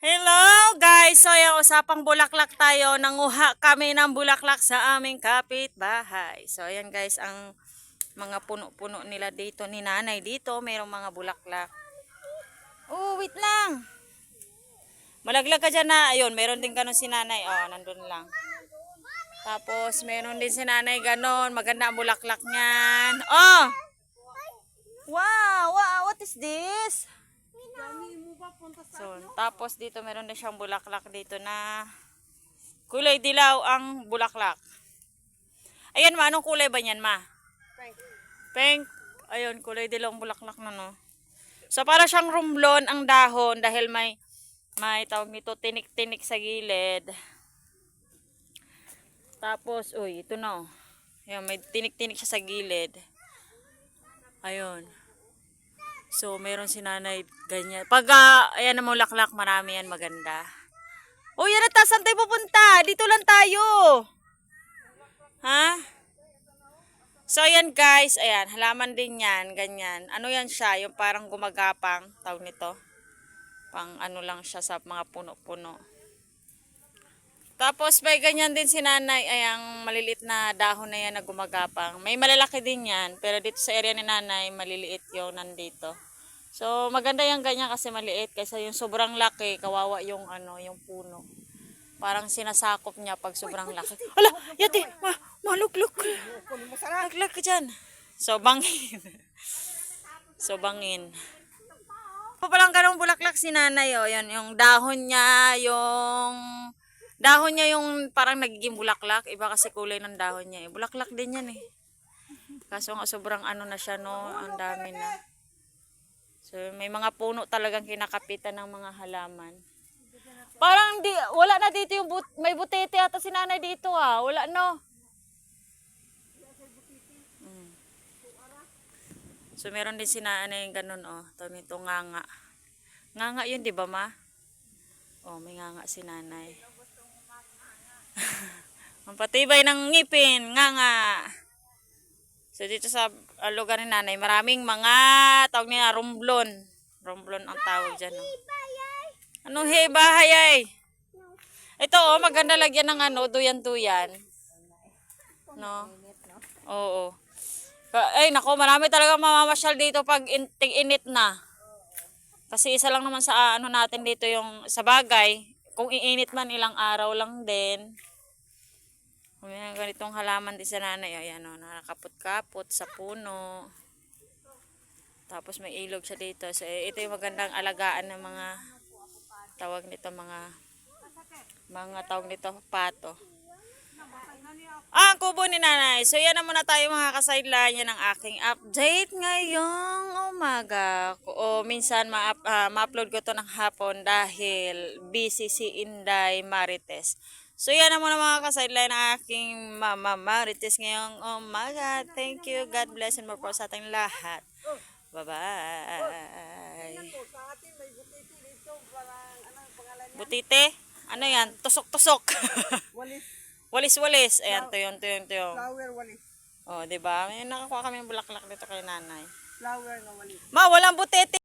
Hello guys! So yung usapang bulaklak tayo. Nanguha kami ng bulaklak sa aming kapitbahay. So ayan guys, ang mga puno-puno nila dito. Ni nanay dito, mayroong mga bulaklak. Oh, wait lang! Malaglag ka dyan na. Ayun, meron din ganun si nanay. Oh, nandun lang. Tapos meron din si nanay ganun. Maganda ang bulaklak niyan. Oh! Wow! Wow! What is this? So, tapos dito meron din siyang bulaklak dito na kulay dilaw ang bulaklak. Ayan ma, anong kulay ba niyan ma? Pink. Pink. Ayun, kulay dilaw ang bulaklak na no. So, para siyang rumblon ang dahon dahil may tawag nito tinik-tinik sa gilid. Tapos, uy, ito na. Ayan, may tinik-tinik siya sa gilid. Ayun. So, meron si nanay ganyan. Pag, ayan ang bulaklak, marami yan maganda. Oh, yan na, saan tayo pupunta? Dito lang tayo. Ha? So, ayan guys. Ayan, halaman din yan. Ganyan. Ano yan siya? Yung parang gumagapang. Tawag nito. Pang ano lang siya sa mga puno-puno. Tapos, may ganyan din si nanay. Ayang maliliit na dahon na yan na gumagapang. May malalaki din yan. Pero dito sa area ni nanay, maliliit yung nandito. So, maganda yung ganyan kasi maliit. Kaysa yung sobrang laki, kawawa yung yung puno. Parang sinasakop niya pag sobrang laki. Hala, yate, malukluk. Naglag ka dyan. So, bangin. So, bangin. Pa palang ganong bulaklak si nanay, oh. Yan, yung dahon niya, yung parang nagiging bulaklak. Iba kasi kulay ng dahon niya. Bulaklak din yan eh. Kaso nga sobrang ano na siya, no. Ang dami na. So, may mga puno talagang kinakapitan ng mga halaman. Parang wala na dito yung may butete ata si nanay dito ah. Wala no. So meron din si nanay yung ganun oh. Tawag nito nganga. Nganga yun di ba ma? Oh, may nganga si nanay. Ang patibay ng ngipin, nganga. So dito sa lugar ni nanay, maraming mga tawag nila romblon. Romblon ang tawag dyan oh. Anong hey bahay ay? Ito oh, maganda lagyan ng duyan-duyan. No? Oo. Ay nako, marami talaga mamamasyal dito pag init na. Kasi isa lang naman sa natin dito yung sa bagay. Kung iinit man ilang araw lang din. May ganitong halaman din sa nanay. Ayan o, nakakapot-kapot sa puno. Tapos may ilog siya dito. So ito yung magandang alagaan ng mga tawag nito mga tawag nito pato. Ang kubo ni nanay. So yan na muna tayo mga ka-sideline. Yan ang aking update ngayong umaga. O minsan ma-upload ko to ng hapon dahil busy si Inday Marites. So yan na muna mga ka-sideline ng aking Mama Marites ngayong umaga. Thank you. God bless and more po sa ating lahat. Bye-bye. Butite? Ano yan? Tusok-tusok. Walis. Walis-walis. Ayan, to yun. Flower walis. Oh, 'di ba? May nakakuha kami ng bulaklak dito kay nanay. Flower na walis. Ma, walang butete.